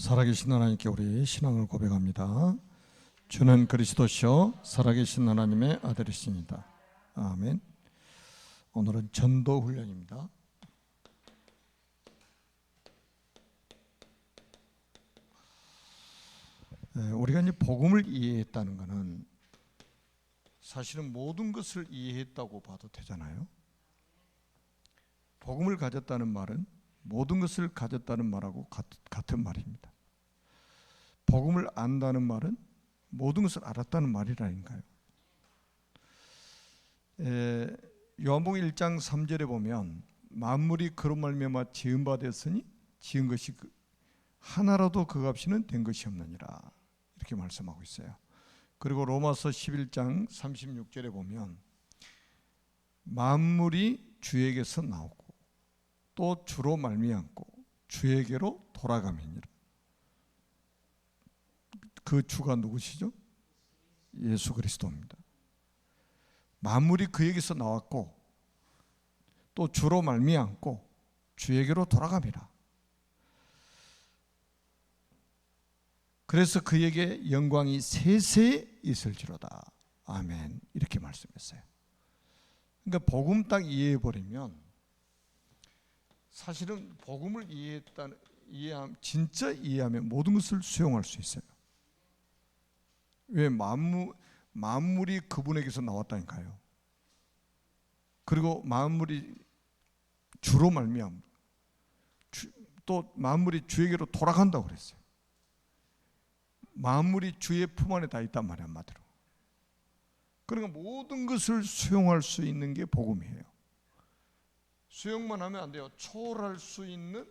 살아계신 하나님께 우리 신앙을 고백합니다. 주는 그리스도시요 살아계신 하나님의 아들이십니다. 아멘. 오늘은 전도 훈련입니다. 우리가 이제 복음을 이해했다는 것은 사실은 모든 것을 이해했다고 봐도 되잖아요. 복음을 가졌다는 말은 모든 것을 가졌다는 말하고 같은 말입니다. 복음을 안다는 말은 모든 것을 알았다는 말이라니까요. 요한복음 1장 3절에 보면 만물이 그로 말미암아 지은 바 되었으니 지은 것이 하나라도 그 값이는 된 것이 없느니라 이렇게 말씀하고 있어요. 그리고 로마서 11장 36절에 보면 만물이 주에게서 나오고 또 주로 말미암고 주에게로 돌아가느니라. 그 주가 누구시죠? 예수 그리스도입니다. 만물이 그에게서 나왔고 또 주로 말미암고 주에게로 돌아갑니다. 그래서 그에게 영광이 세세에 있을지로다. 아멘. 이렇게 말씀했어요. 그러니까 복음 딱 이해해버리면 사실은 복음을 진짜 이해하면 모든 것을 수용할 수 있어요. 왜? 만물이 그분에게서 나왔다니까요. 그리고 만물이 주로 말미암 또 만물이 주에게로 돌아간다고 그랬어요. 만물이 주의 품 안에 다 있단 말이야, 한마디로. 그러니까 모든 것을 수용할 수 있는 게 복음이에요. 수용만 하면 안 돼요. 초월할 수 있는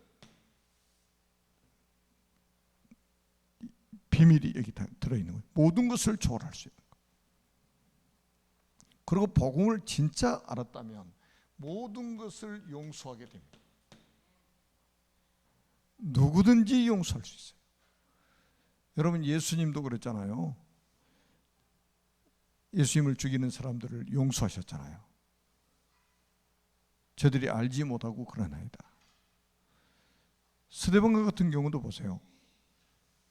비밀이 여기 다 들어있는 거예요. 모든 것을 초월할 수 있는 거예요. 그리고 복음을 진짜 알았다면 모든 것을 용서하게 됩니다. 누구든지 용서할 수 있어요. 여러분, 예수님도 그랬잖아요. 예수님을 죽이는 사람들을 용서하셨잖아요. 저들이 알지 못하고 그러나이다. 스데반과 같은 경우도 보세요.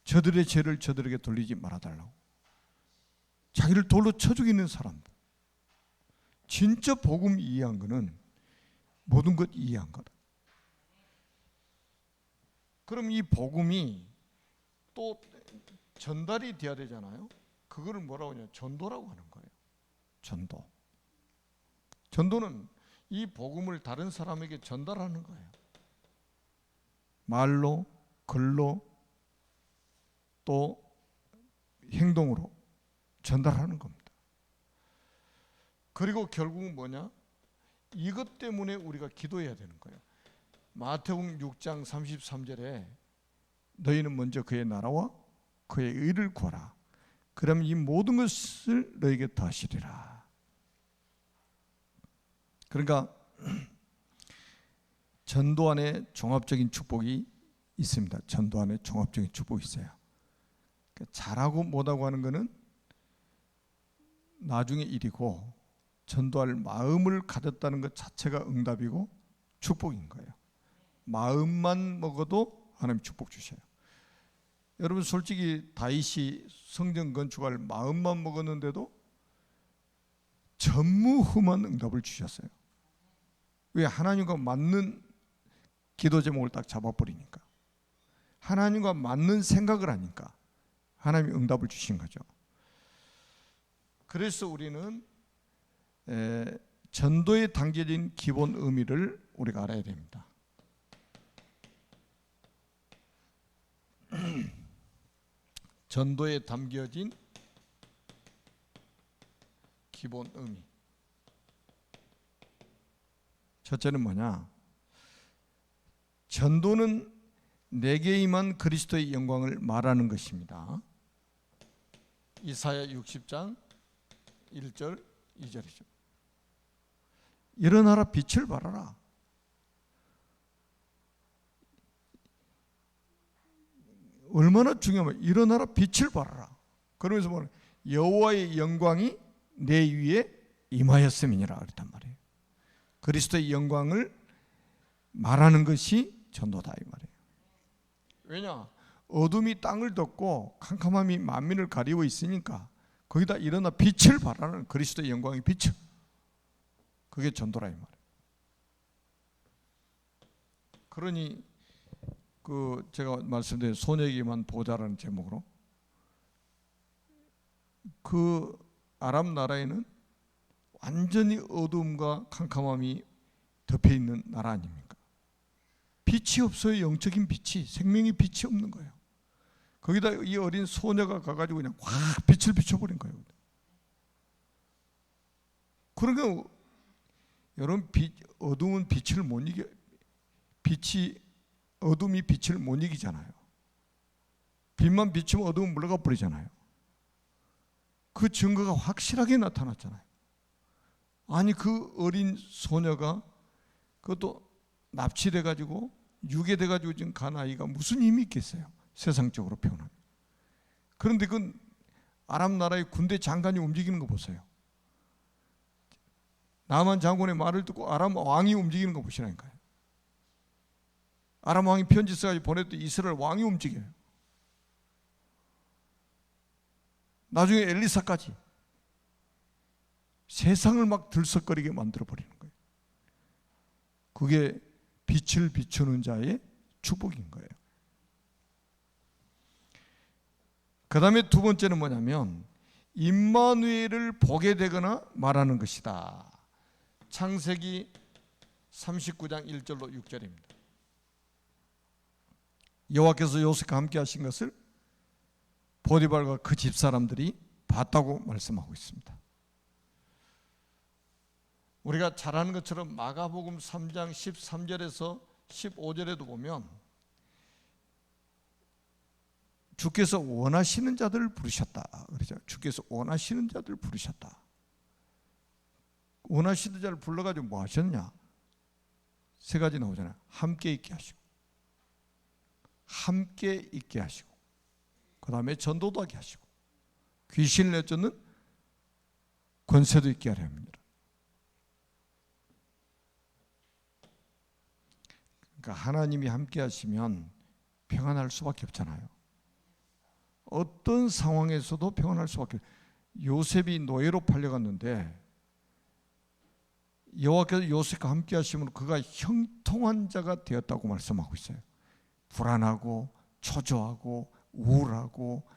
저들의 죄를 저들에게 돌리지 말아달라고. 자기를 돌로 쳐 죽이는 사람들. 진짜 복음 이해한 거는 모든 것 이해한 거다. 그럼 이 복음이 또 전달이 돼야 되잖아요. 그거를 뭐라고 하냐? 전도라고 하는 거예요. 전도. 전도는 이 복음을 다른 사람에게 전달하는 거예요. 말로, 글로, 또 행동으로 전달하는 겁니다. 그리고 결국은 뭐냐? 이것 때문에 우리가 기도해야 되는 거예요. 마태복음 6장 33절에 너희는 먼저 그의 나라와 그의 의를 구하라. 그러면 이 모든 것을 너에게 더하시리라. 그러니까 전도 안에 종합적인 축복이 있습니다. 전도 안에 종합적인 축복이 있어요. 잘하고 못하고 하는 것은 나중에 일이고 전도할 마음을 가졌다는 것 자체가 응답이고 축복인 거예요. 마음만 먹어도 하나님 축복 주셔요. 여러분, 솔직히 다윗이 성전 건축할 마음만 먹었는데도 전무후무한 응답을 주셨어요. 왜? 하나님과 맞는 기도 제목을 딱 잡아버리니까. 하나님과 맞는 생각을 하니까 하나님이 응답을 주신 거죠. 그래서 우리는 전도에 담겨진 기본 의미를 우리가 알아야 됩니다. 전도에 담겨진 기본 의미. 첫째는 뭐냐? 전도는 내게 임한 그리스도의 영광을 말하는 것입니다. 이사야 60장 1절 2절이죠. 일어나라, 빛을 발하라. 얼마나 중요하면 일어나라, 빛을 발하라. 그러면서 뭐냐? 여호와의 영광이 내 위에 임하였음이니라 그랬단 말이에요. 그리스도의 영광을 말하는 것이 전도다 이 말이에요. 왜냐? 어둠이 땅을 덮고 캄캄함이 만민을 가리고 있으니까 거기다 일어나 빛을 발하는 그리스도의 영광의 빛, 그게 전도라 이 말이에요. 그러니 제가 말씀드린 소녀에게만 보자라는 제목으로 그 아람 나라에는 완전히 어둠과 캄캄함이 덮여 있는 나라 아닙니까? 빛이 없어요. 영적인 빛이, 생명의 빛이 없는 거예요. 거기다 이 어린 소녀가 가가지고 그냥 확 빛을 비춰버린 거예요. 그러니까 여러분, 어둠은 빛을 못 이겨, 어둠이 빛을 못 이기잖아요. 빛만 비추면 어둠은 물러가 버리잖아요. 그 증거가 확실하게 나타났잖아요. 아니, 그 어린 소녀가 그것도 납치돼 가지고 유괴돼 가지고 지금 간 아이가 무슨 힘이 있겠어요? 세상적으로 표현하면. 그런데 그 아람 나라의 군대 장관이 움직이는 거 보세요. 나만 장군의 말을 듣고 아람 왕이 움직이는 거 보시라니까요. 아람 왕이 편지 써가지고 보냈더니 이스라엘 왕이 움직여요. 나중에 엘리사까지 세상을 막 들썩거리게 만들어버리는 거예요. 그게 빛을 비추는 자의 축복인 거예요. 그 다음에 두 번째는 뭐냐면 임마누엘을 보게 되거나 말하는 것이다. 창세기 39장 1절로 6절입니다. 여호와께서 요셉과 함께 하신 것을 보디발과 그 집사람들이 봤다고 말씀하고 있습니다. 우리가 잘 아는 것처럼 마가복음 3장 13절에서 15절에도 보면 주께서 원하시는 자들을 부르셨다. 그렇죠? 주께서 원하시는 자들을 부르셨다. 원하시는 자를 불러가지고 뭐 하셨냐? 세 가지 나오잖아요. 함께 있게 하시고, 함께 있게 하시고, 그 다음에 전도도 하게 하시고, 귀신을 내쫓는 권세도 있게 하려 합니다. 그러니까 하나님이 함께 하시면 평안할 수밖에 없잖아요. 어떤 상황에서도 평안할 수밖에 없어요. 요셉이 노예로 팔려갔는데 여호와께서 요셉과 함께 하심으로 그가 형통한 자가 되었다고 말씀하고 있어요. 불안하고 초조하고 우울하고,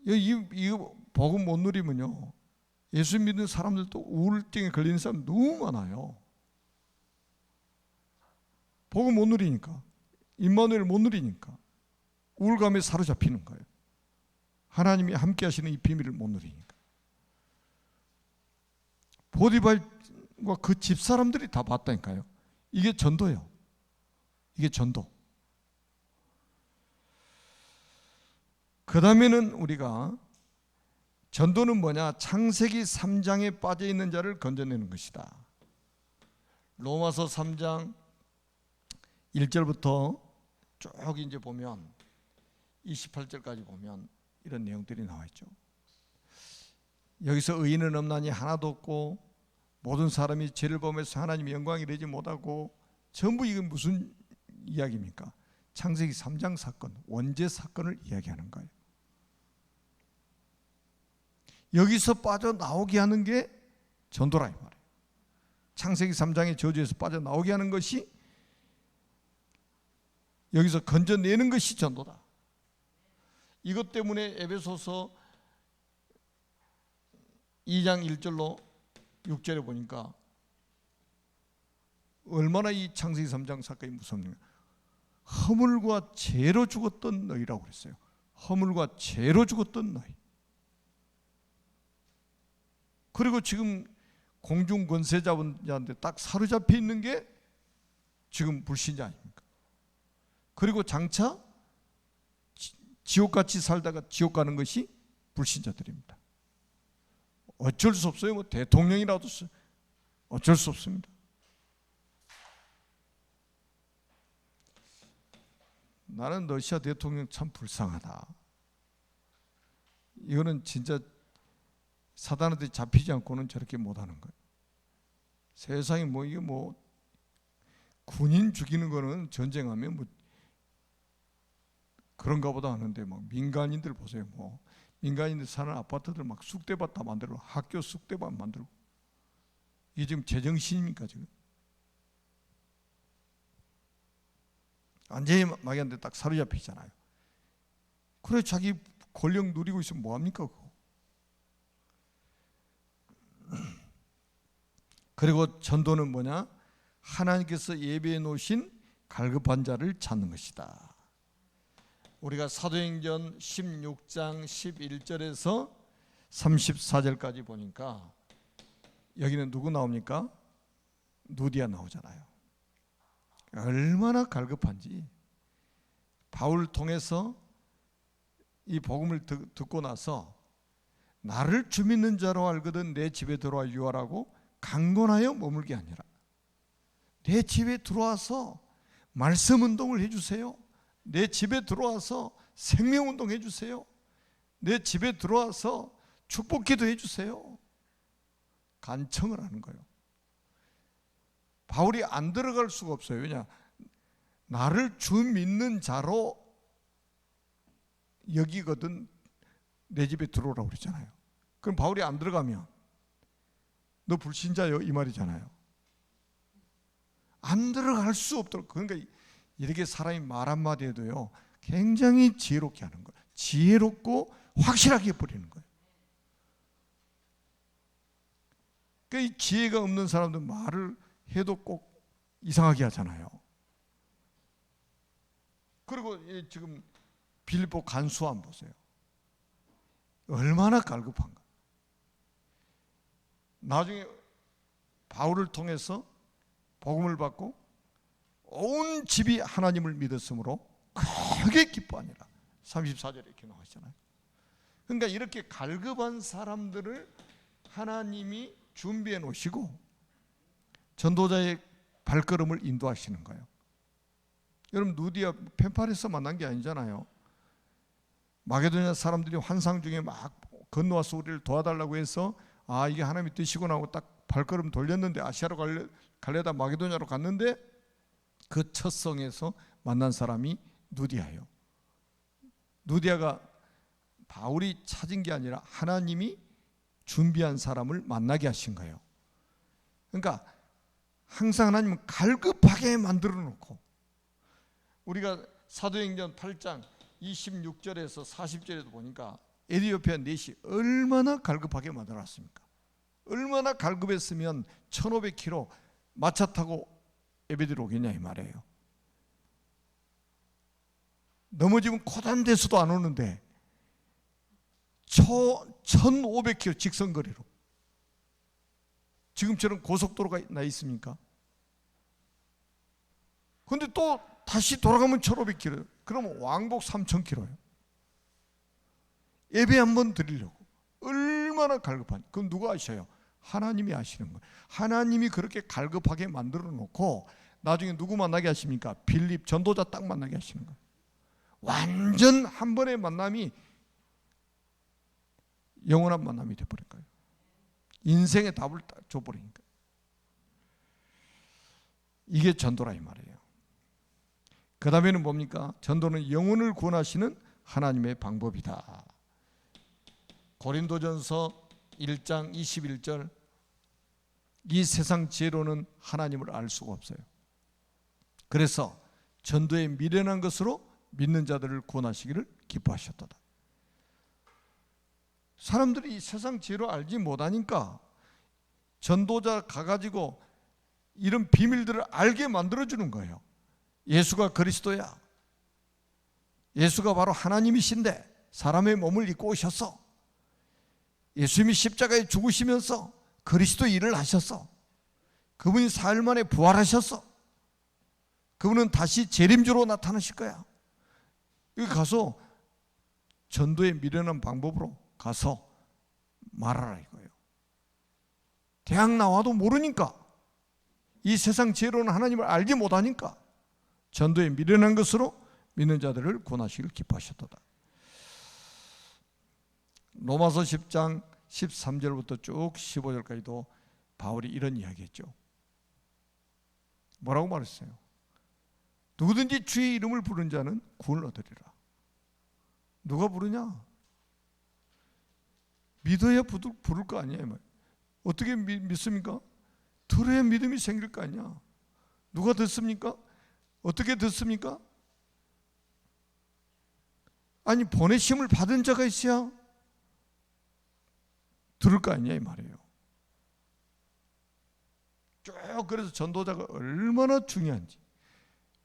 이거 복음 못 누리면요, 예수 믿는 사람들도 우울증에 걸리는 사람 너무 많아요. 복음 못 누리니까, 임마누엘 못 누리니까 우울감에 사로잡히는 거예요. 하나님이 함께 하시는 이 비밀을 못 누리니까. 보디발과 그 집사람들이 다 봤다니까요. 이게 전도예요. 이게 전도. 그 다음에는 우리가 전도는 뭐냐? 창세기 3장에 빠져있는 자를 건져내는 것이다. 로마서 3장 1절부터 쭉 이제 보면 28절까지 보면 이런 내용들이 나와 있죠. 여기서 의인은 없나니 하나도 없고 모든 사람이 죄를 범해서 하나님의 영광이 되지 못하고, 전부 이건 무슨 이야기입니까? 창세기 3장 사건, 원죄 사건을 이야기하는 거예요. 여기서 빠져나오게 하는 게 전도라 이 말이에요. 창세기 3장의 저주에서 빠져나오게 하는 것이, 여기서 건져내는 것이 전도다. 이것 때문에 에베소서 2장 1절로 6절에 보니까 얼마나 이 창세기 3장 사건이 무섭는가. 허물과 죄로 죽었던 너희라고 그랬어요. 허물과 죄로 죽었던 너희. 그리고 지금 공중 권세자분들한테 딱 사로잡혀 있는 게 지금 불신자 아닙니까? 그리고 장차 지옥같이 살다가 지옥 가는 것이 불신자들입니다. 어쩔 수 없어요. 뭐 대통령이라도 어쩔 수 없습니다. 나는 러시아 대통령 참 불쌍하다. 이거는 진짜 사단한테 잡히지 않고는 저렇게 못하는 거예요. 세상에 뭐 이게 뭐 군인 죽이는 거는 전쟁하면 뭐 그런가 보다 하는데 막 민간인들 보세요. 뭐 민간인들 사는 아파트들 막 쑥대밭 다 만들고 학교 쑥대밭 만들고, 이게 지금 제정신입니까 지금? 완전히 마귀한테 딱 사로잡히잖아요. 그래 자기 권력 누리고 있으면 뭐합니까 그거? 그리고 전도는 뭐냐? 하나님께서 예비해 놓으신 갈급한 자를 찾는 것이다. 우리가 사도행전 16장 11절에서 34절까지 보니까 여기는 누구 나옵니까? 누디아 나오잖아요. 얼마나 갈급한지. 바울을 통해서 이 복음을 듣고 나서 나를 주 믿는 자로 알거든 내 집에 들어와 유하라고 강권하여 머물게 아니라 내 집에 들어와서 말씀 운동을 해주세요. 내 집에 들어와서 생명 운동 해주세요. 내 집에 들어와서 축복 기도 해주세요. 간청을 하는 거예요. 바울이 안 들어갈 수가 없어요. 왜냐? 나를 주 믿는 자로 여기거든 내 집에 들어오라고 그랬잖아요. 그럼 바울이 안 들어가면 너 불신자요 이 말이잖아요. 안 들어갈 수 없도록. 그러니까 이렇게 사람이 말 한마디 해도요 굉장히 지혜롭게 하는 거예요. 지혜롭고 확실하게 해버리는 거예요. 그러니까 이 지혜가 없는 사람들 말을 해도 꼭 이상하게 하잖아요. 그리고 지금 빌립보 간수함 보세요. 얼마나 갈급한가. 나중에 바울을 통해서 복음을 받고 온 집이 하나님을 믿었으므로 크게 기뻐하니라. 34절에 이렇게 나와 있잖아요. 그러니까 이렇게 갈급한 사람들을 하나님이 준비해 놓으시고 전도자의 발걸음을 인도하시는 거예요. 여러분 누디아 펜팔에서 만난 게 아니잖아요. 마게도냐 사람들이 환상 중에 막 건너와서 우리를 도와달라고 해서 아 이게 하나님의 뜻이구나 하고 딱 발걸음 돌렸는데 아시아로 갈래다 마게도냐로 갔는데 그 첫 성에서 만난 사람이 누디아예요. 누디아가 바울이 찾은 게 아니라 하나님이 준비한 사람을 만나게 하신 거예요. 그러니까 항상 하나님은 갈급하게 만들어 놓고, 우리가 사도행전 8장 26절에서 40절에도 보니까 에티오피아 넷이 얼마나 갈급하게 만들어놨습니까? 얼마나 갈급했으면 1500km 마차 타고 에베드로 오겠냐 이 말이에요. 넘어지면 코단 데서도 안 오는데 1500km 직선거리로. 지금처럼 고속도로가 나 있습니까? 그런데 또 다시 돌아가면 1500km. 그러면 왕복 3000km예요. 예배 한번 드리려고 얼마나 갈급한지. 그건 누가 아셔요? 하나님이 아시는 거예요. 하나님이 그렇게 갈급하게 만들어 놓고 나중에 누구 만나게 하십니까? 빌립 전도자 딱 만나게 하시는 거예요. 완전 한 번의 만남이 영원한 만남이 돼버린 거예요. 인생의 답을 줘버리니까. 이게 전도라 이 말이에요. 그 다음에는 뭡니까? 전도는 영혼을 구원하시는 하나님의 방법이다. 고린도전서 1장 21절, 이 세상 지혜로는 하나님을 알 수가 없어요. 그래서 전도에 미련한 것으로 믿는 자들을 구원하시기를 기뻐하셨도다. 사람들이 이 세상 지혜로 알지 못하니까 전도자 가가지고 이런 비밀들을 알게 만들어주는 거예요. 예수가 그리스도야. 예수가 바로 하나님이신데 사람의 몸을 입고 오셨어. 예수님이 십자가에 죽으시면서 그리스도 일을 하셨어. 그분이 사흘 만에 부활하셨어. 그분은 다시 재림주로 나타나실 거야. 여기 가서 전도에 미련한 방법으로 가서 말하라 이거예요. 대학 나와도 모르니까, 이 세상 지혜로는 하나님을 알지 못하니까 전도에 미련한 것으로 믿는 자들을 구원하시길 기뻐하셨도다. 로마서 10장 13절부터 쭉 15절까지도 바울이 이런 이야기했죠. 뭐라고 말했어요? 누구든지 주의 이름을 부른 자는 구원을 얻으리라. 누가 부르냐? 믿어야 부를 거 아니에요. 어떻게 믿습니까? 들어야 믿음이 생길 거 아니야. 누가 듣습니까? 어떻게 듣습니까? 아니, 보내심을 받은 자가 있어야 들을 거 아니야 이 말이에요. 쭉 그래서 전도자가 얼마나 중요한지,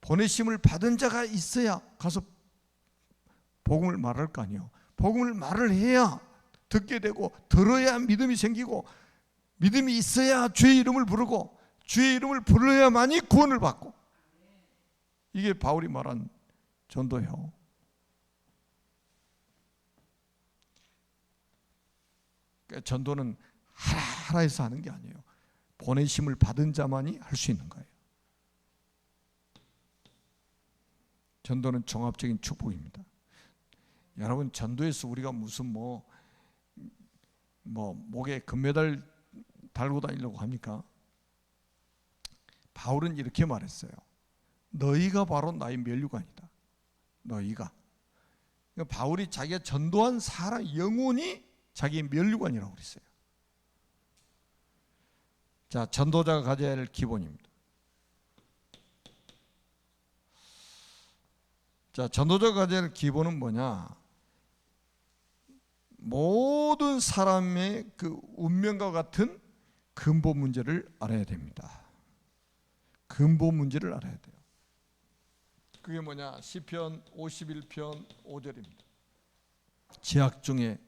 보내심을 받은 자가 있어야 가서 복음을 말할 거 아니에요. 복음을 말을 해야 듣게 되고, 들어야 믿음이 생기고, 믿음이 있어야 주의 이름을 부르고, 주의 이름을 불러야만이 구원을 받고. 이게 바울이 말한 전도예요. 전도는 하나하나 해서 하는 게 아니에요. 보내심을 받은 자만이 할 수 있는 거예요. 전도는 종합적인 축복입니다. 여러분, 전도에서 우리가 무슨 목에 금메달 달고 다니려고 합니까? 바울은 이렇게 말했어요. 너희가 바로 나의 면류관이다. 너희가. 그러니까 바울이 자기가 전도한 사람 영혼이 자기의 면류관이라고 그랬어요. 자, 전도자가 가져야 할 기본입니다. 자, 전도자가 가져야 할 기본은 뭐냐? 모든 사람의 그 운명과 같은 근본 문제를 알아야 됩니다. 근본 문제를 알아야 돼요. 그게 뭐냐? 시편 51편 5절입니다. 죄악 중에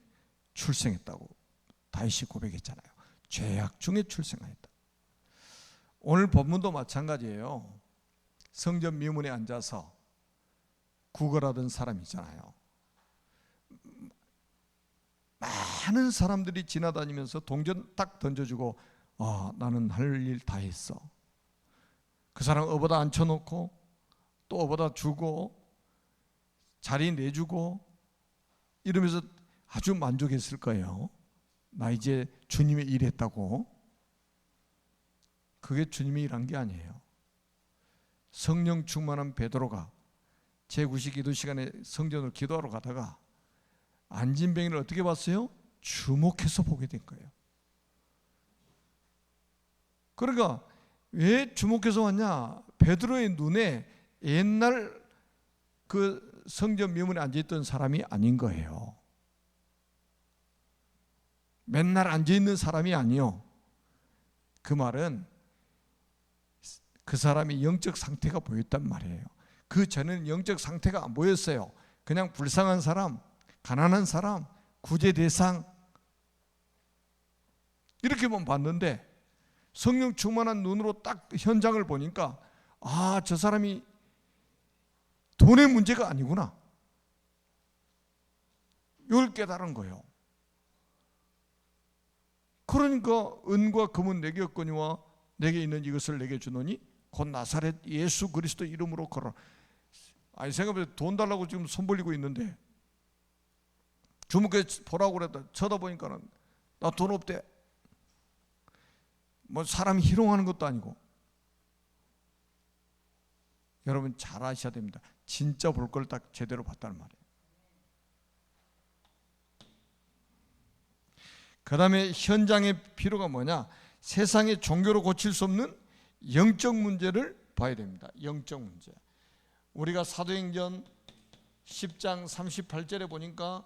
출생했다고 다윗이 고백했잖아요. 죄악 중에 출생하였다. 오늘 본문도 마찬가지예요. 성전 미문에 앉아서 구걸하던 사람 있잖아요. 많은 사람들이 지나다니면서 동전 딱 던져주고, 나는 할 일 다 했어. 그 사람 업어다 앉혀놓고 또 업어다 주고 자리 내주고 이러면서 아주 만족했을 거예요. 나 이제 주님의 일 했다고. 그게 주님의 일한 게 아니에요. 성령 충만한 베드로가 제9시 기도 시간에 성전으로 기도하러 가다가 앉은 병인을 어떻게 봤어요? 주목해서 보게 된 거예요. 그러니까 왜 주목해서 왔냐? 베드로의 눈에 옛날 그 성전 미문에 앉아있던 사람이 아닌 거예요. 맨날 앉아있는 사람이 아니요. 그 말은 그 사람이 영적 상태가 보였단 말이에요. 그 전에는 영적 상태가 안 보였어요. 그냥 불쌍한 사람, 가난한 사람, 구제 대상 이렇게만 봤는데 성령 충만한 눈으로 딱 현장을 보니까 저 사람이 돈의 문제가 아니구나. 이걸 깨달은 거예요. 그러니까 은과 금은 내게 없거니와 내게 있는 이것을 내게 주노니 곧 나사렛 예수 그리스도 이름으로 걸어. 아니, 생각해보세요. 돈 달라고 지금 손 벌리고 있는데 주목해 보라고 그랬다. 쳐다보니까는 나 돈 없대. 사람 희롱하는 것도 아니고. 여러분 잘 아셔야 됩니다. 진짜 볼 걸 딱 제대로 봤다는 말이에요. 그 다음에 현장의 필요가 뭐냐? 세상의 종교로 고칠 수 없는 영적 문제를 봐야 됩니다. 영적 문제. 우리가 사도행전 10장 38절에 보니까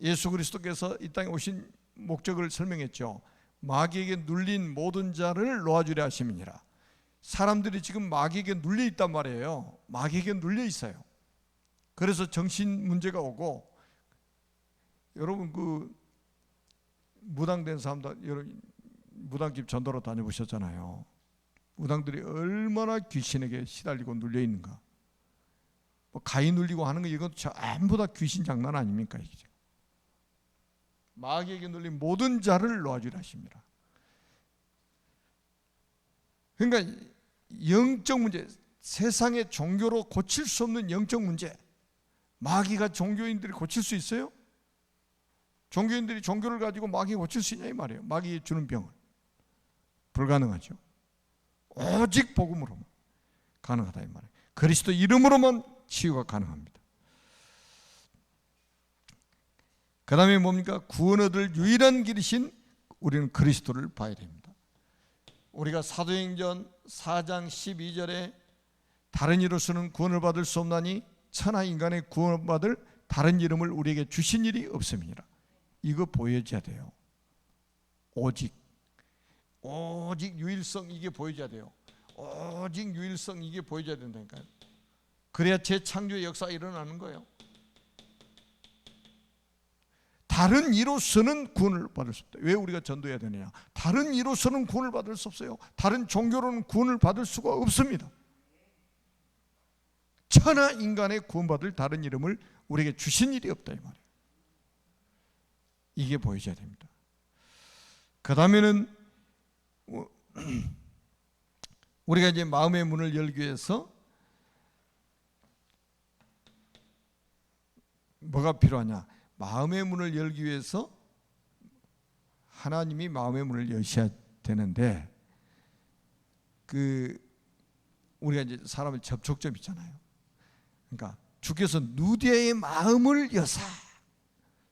예수 그리스도께서 이 땅에 오신 목적을 설명했죠. 마귀에게 눌린 모든 자를 놓아주려 하심이니라. 사람들이 지금 마귀에게 눌려 있단 말이에요. 마귀에게 눌려 있어요. 그래서 정신 문제가 오고, 여러분 그 무당된 사람들, 여러분 무당집 전도로 다녀보셨잖아요. 무당들이 얼마나 귀신에게 시달리고 눌려 있는가. 가위 눌리고 하는 거 이건 전부 다 귀신 장난 아닙니까? 이게 마귀에게 눌린 모든 자를 놓아주려 하십니다. 그러니까 영적 문제, 세상의 종교로 고칠 수 없는 영적 문제. 마귀가 종교인들이 고칠 수 있어요? 종교인들이 종교를 가지고 마귀가 고칠 수 있냐 이 말이에요. 마귀 주는 병을. 불가능하죠. 오직 복음으로만 가능하다 이 말이에요. 그리스도 이름으로만 치유가 가능합니다. 그 다음에 뭡니까? 구원 얻을 유일한 길이신 우리는 그리스도를 봐야 됩니다. 우리가 사도행전 4장 12절에 다른 이로서는 구원을 받을 수 없나니 천하 인간의 구원받을 다른 이름을 우리에게 주신 일이 없음이니라. 이거 보여줘야 돼요. 오직 유일성, 이게 보여줘야 돼요. 오직 유일성, 이게 보여줘야 된다니까요. 그래야 재창조의 역사가 일어나는 거예요. 다른 이로서는 구원을 받을 수 없다. 왜 우리가 전도해야 되느냐? 다른 이로서는 구원을 받을 수 없어요. 다른 종교로는 구원을 받을 수가 없습니다. 천하 인간의 구원받을 다른 이름을 우리에게 주신 일이 없다 이 말이에요. 이게 보여줘야 됩니다. 그 다음에는 우리가 이제 마음의 문을 열기 위해서 뭐가 필요하냐? 마음의 문을 열기 위해서 하나님이 마음의 문을 여셔야 되는데, 우리가 이제 사람의 접촉점 있잖아요. 그러니까 주께서 누디아의 마음을 여사,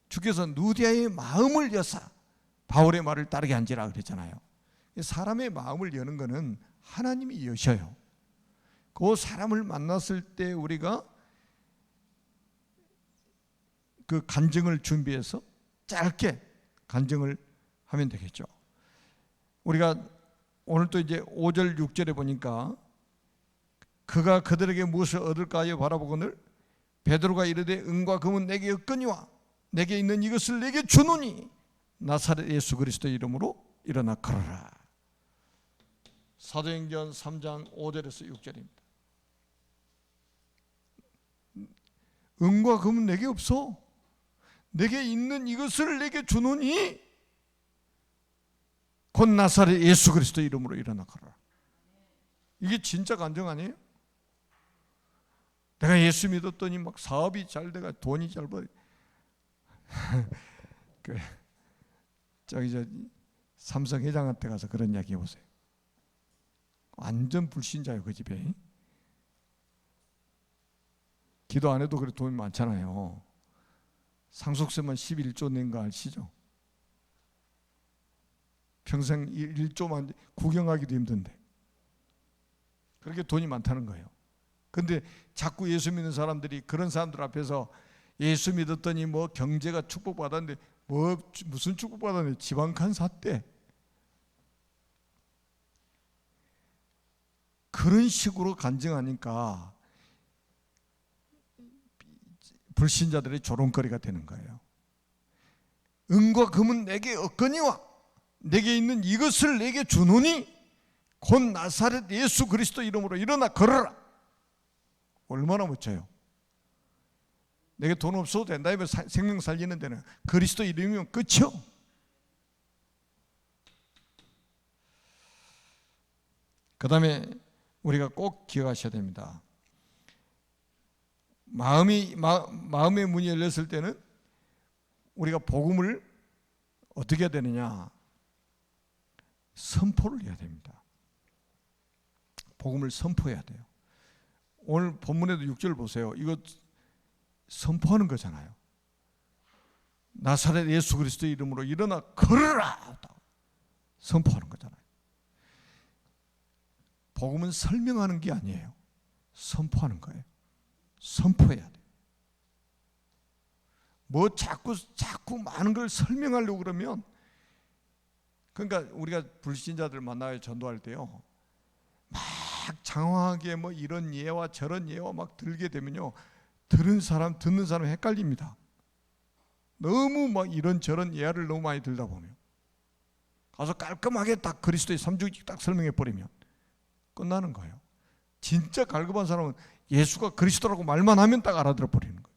주께서 누디아의 마음을 여사 바울의 말을 따르게 한지라 그랬잖아요. 사람의 마음을 여는 것은 하나님이 여셔요. 그 사람을 만났을 때 우리가 그 간증을 준비해서 짧게 간증을 하면 되겠죠. 우리가 오늘 또 이제 5절 6절에 보니까 그가 그들에게 무엇을 얻을까 하여 바라보거늘 베드로가 이르되 은과 금은 내게 없거니와 내게 있는 이것을 내게 주노니 나사렛 예수 그리스도의 이름으로 일어나 걸어라. 사도행전 3장 5절에서 6절입니다. 은과 금은 내게 없어. 내게 있는 이것을 내게 주노니 곧 나사렛 예수 그리스도의 이름으로 일어나 걸어라. 이게 진짜 간증 아니에요? 내가 예수 믿었더니 막 사업이 잘 돼가 돈이 잘 벌어. 저기 삼성 회장한테 가서 그런 이야기 해보세요. 완전 불신자예요, 그 집에. 기도 안 해도 그래 돈이 많잖아요. 상속세만 11조 낸 거 아시죠? 평생 1조만 구경하기도 힘든데 그렇게 돈이 많다는 거예요. 근데 자꾸 예수 믿는 사람들이 그런 사람들 앞에서 예수 믿었더니 뭐 경제가 축복받았는데 무슨 축복받았는데 집 한 칸 샀대. 그런 식으로 간증하니까 불신자들의 조롱거리가 되는 거예요. 은과 금은 내게 없거니와 내게 있는 이것을 내게 주노니 곧 나사렛 예수 그리스도 이름으로 일어나 걸어라. 얼마나 멋져요. 내게 돈 없어도 된다. 생명 살리는 데는 그리스도 이름이면 끝이요. 그 다음에 우리가 꼭 기억하셔야 됩니다. 마음의 문이 열렸을 때는 우리가 복음을 어떻게 해야 되느냐? 선포를 해야 됩니다. 복음을 선포해야 돼요. 오늘 본문에도 6절 보세요. 이거 선포하는 거잖아요. 나사렛 예수 그리스도의 이름으로 일어나 걸어라. 선포하는 거잖아요. 복음은 설명하는 게 아니에요. 선포하는 거예요. 선포해야 돼요. 뭐 자꾸 많은 걸 설명하려고 그러면, 그러니까 우리가 불신자들 만나요 전도할 때요, 막 장황하게 뭐 이런 예와 저런 예와 막 들게 되면요, 듣는 사람 헷갈립니다. 너무 막 이런 저런 예를 너무 많이 들다 보면 가서 깔끔하게 딱 그리스도의 삼중직 딱 설명해 버리면 끝나는 거예요. 진짜 갈급한 사람은 예수가 그리스도라고 말만 하면 딱 알아들어 버리는 거예요.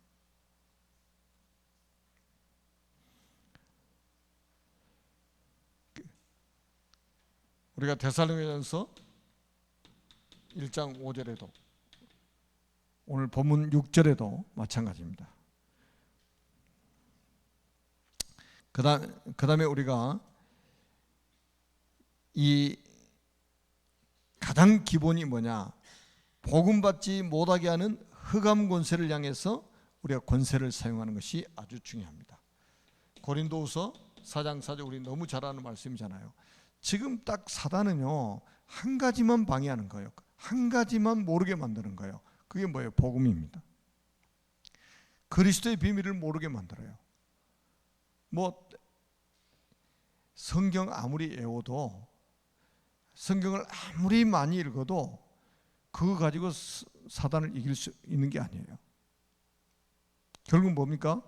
우리가 데살로니가전서 1장 5절에도 오늘 본문 6절에도 마찬가지입니다. 그 다음에 우리가 이 가장 기본이 뭐냐? 복음 받지 못하게 하는 흑암 권세를 향해서 우리가 권세를 사용하는 것이 아주 중요합니다. 고린도후서 4장 4절 우리 너무 잘 아는 말씀이잖아요. 지금 딱 사단은요 한 가지만 방해하는 거예요. 한 가지만 모르게 만드는 거예요. 그게 뭐예요? 복음입니다. 그리스도의 비밀을 모르게 만들어요. 뭐 성경 아무리 외워도, 성경을 아무리 많이 읽어도 그거 가지고 사단을 이길 수 있는 게 아니에요. 결국 뭡니까?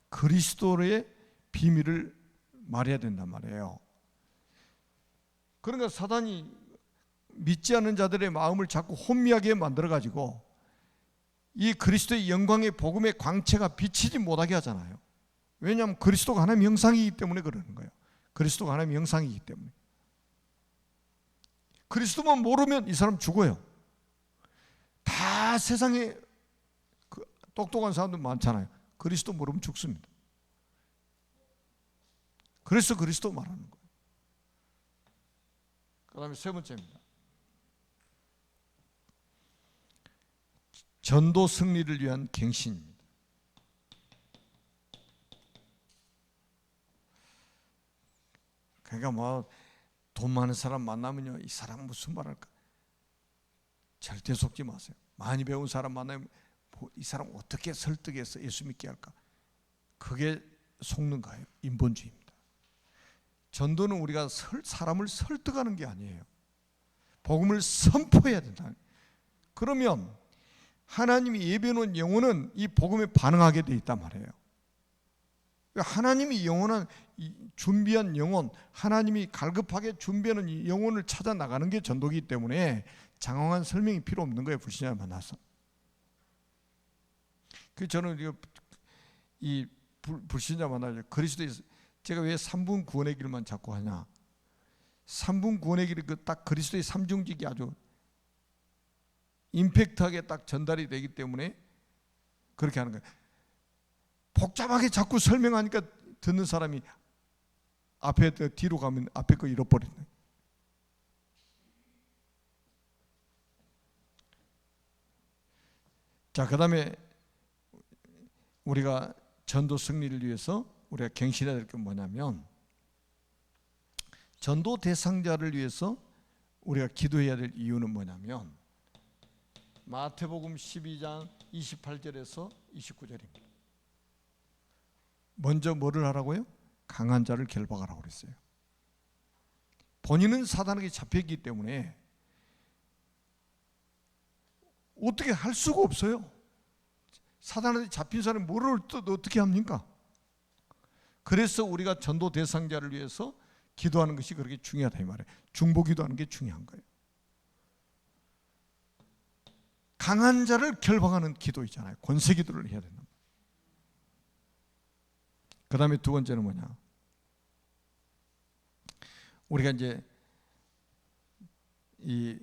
그리스도의 비밀을 말해야 된단 말이에요. 그러니까 사단이 믿지 않는 자들의 마음을 자꾸 혼미하게 만들어가지고 이 그리스도의 영광의 복음의 광채가 비치지 못하게 하잖아요. 왜냐하면 그리스도가 하나님의 형상이기 때문에 그러는 거예요. 그리스도가 하나님의 형상이기 때문에. 그리스도만 모르면 이 사람 죽어요. 다 세상에 똑똑한 사람들 많잖아요. 그리스도 모르면 죽습니다. 그래서 그리스도 말하는 거예요. 그 다음에 세 번째입니다. 전도 승리를 위한 갱신입니다. 그러니까 뭐 돈 많은 사람 만나면요, 이 사람 무슨 말 할까? 절대 속지 마세요. 많이 배운 사람 만나면 이 사람 어떻게 설득해서 예수 믿게 할까? 그게 속는 거예요. 인본주의입니다. 전도는 우리가 사람을 설득하는 게 아니에요. 복음을 선포해야 된다. 그러면 하나님이 예비해놓은 영혼은 이 복음에 반응하게 돼 있단 말이에요. 하나님이 영원한 준비한 영혼, 하나님이 갈급하게 준비하는 이 영혼을 찾아 나가는 게 전도이기 때문에 장황한 설명이 필요 없는 거예요. 불신자를 만나서. 그 저는 이 불신자 만나죠. 그리스도에서 제가 왜 3분 구원의 길만 자꾸 하냐? 3분 구원의 길이 딱 그리스도의 삼중직이 아주 임팩트하게 딱 전달이 되기 때문에 그렇게 하는 거예요. 복잡하게 자꾸 설명하니까 듣는 사람이 앞에 뒤로 가면 앞에 거 잃어버리네. 자, 그 다음에 우리가 전도 승리를 위해서 우리가 갱신해야 될 게 뭐냐면, 전도 대상자를 위해서 우리가 기도해야 될 이유는 뭐냐면 마태복음 12장 28절에서 29절입니다. 먼저 뭐를 하라고요? 강한 자를 결박하라고 그랬어요. 본인은 사단에게 잡혔기 때문에 어떻게 할 수가 없어요. 사단한테 잡힌 사람이 뭐를 어떻게 합니까? 그래서 우리가 전도 대상자를 위해서 기도하는 것이 그렇게 중요하다 이 말이에요. 중보 기도하는 게 중요한 거예요. 강한 자를 결박하는 기도 있잖아요. 권세 기도를 해야 된다. 그 다음에 두 번째는 뭐냐? 우리가 이제 이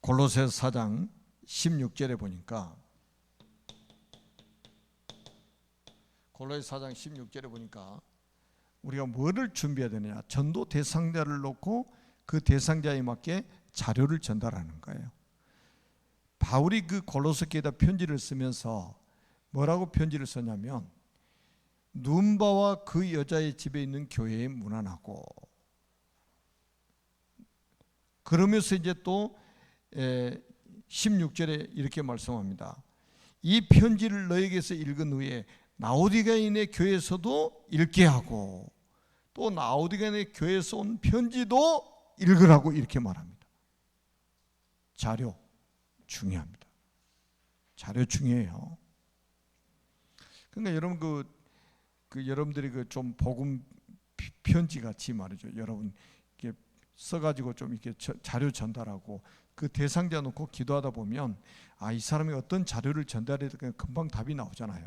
골로새서 4장 16절에 보니까, 골로새 4장 16절에 보니까 우리가 뭐를 준비해야 되느냐? 전도 대상자를 놓고 그 대상자에 맞게 자료를 전달하는 거예요. 바울이 그 골로새 교회에다 편지를 쓰면서 뭐라고 편지를 썼냐면, 눈바와 그 여자의 집에 있는 교회에 문안하고, 그러면서 이제 또 16절에 이렇게 말씀합니다. 이 편지를 너에게서 읽은 후에 라오디게아인의 교회에서도 읽게 하고, 또 라오디게아인의 교회에서 온 편지도 읽으라고 이렇게 말합니다. 자료 중요합니다. 자료 중요해요. 그러니까 여러분 여러분들이 좀 복음 편지 같이 말이죠. 여러분 이렇게 써가지고 좀 이렇게 자료 전달하고 그 대상자 놓고 기도하다 보면 이 사람이 어떤 자료를 전달해야 될까 금방 답이 나오잖아요.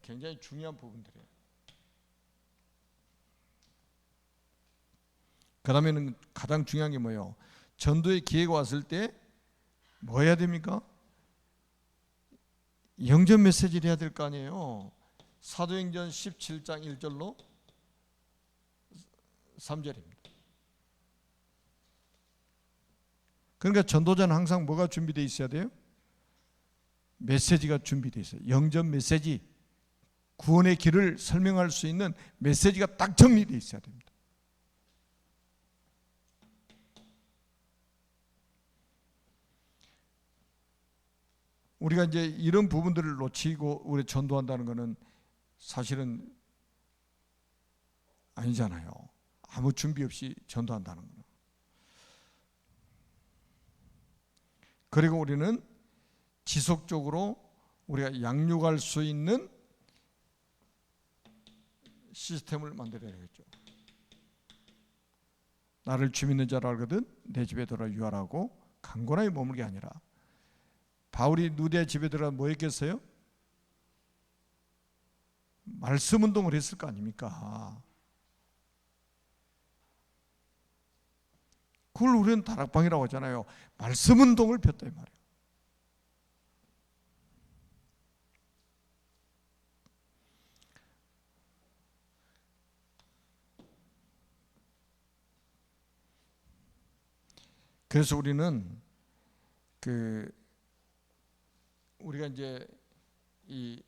굉장히 중요한 부분들이에요. 그 다음에는 가장 중요한 게 뭐예요? 전도의 기회가 왔을 때 뭐 해야 됩니까? 영전 메시지를 해야 될 거 아니에요. 사도행전 17장 1절로 3절입니다. 그러니까 전도자는 항상 뭐가 준비되어 있어야 돼요? 메시지가 준비되어 있어요. 영전 메시지, 구원의 길을 설명할 수 있는 메시지가 딱 정리되어 있어야 됩니다. 우리가 이제 이런 부분들을 놓치고 우리 전도한다는 것은 사실은 아니잖아요. 아무 준비 없이 전도한다는 거는. 그리고 우리는 지속적으로 우리가 양육할 수 있는 시스템을 만들어야겠죠. 나를 주 믿는 자라 알거든 내 집에 들어와 유하라고 강권하게 머물게 아니라, 바울이 누대 집에 들어가 뭐 했겠어요? 말씀 운동을 했을 거 아닙니까? 그걸 우리는 다락방이라고 하잖아요. 말씀 운동을 폈다 이 말이에요. 그래서 우리는 우리가 이제 이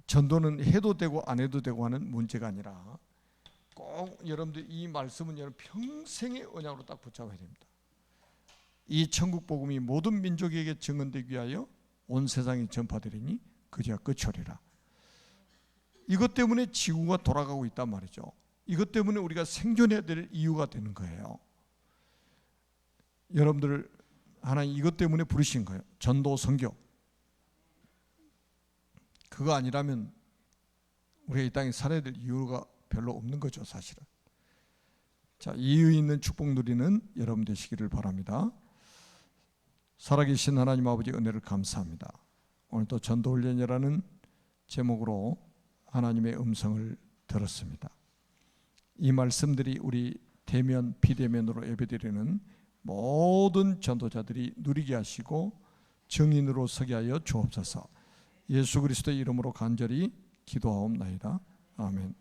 전도는 해도 되고 안 해도 되고 하는 문제가 아니라 꼭 여러분들 이 말씀은 여러분 평생의 언약으로 딱 붙잡아야 됩니다. 이 천국 복음이 모든 민족에게 증언되기 위하여 온 세상에 전파되리니 그제야 끝이리라. 이것 때문에 지구가 돌아가고 있단 말이죠. 이것 때문에 우리가 생존해야 될 이유가 되는 거예요. 여러분들 하나님 이것 때문에 부르신 거예요. 전도 선교. 그거 아니라면 우리가 이 땅에 살아야 될 이유가 별로 없는 거죠, 사실은. 자, 이유 있는 축복 누리는 여러분 되시기를 바랍니다. 살아계신 하나님 아버지 은혜를 감사합니다. 오늘도 전도훈련이라는 제목으로 하나님의 음성을 들었습니다. 이 말씀들이 우리 대면 비대면으로 예배드리는 모든 전도자들이 누리게 하시고 증인으로 서게 하여 주옵소서. 예수 그리스도의 이름으로 간절히 기도하옵나이다. 아멘.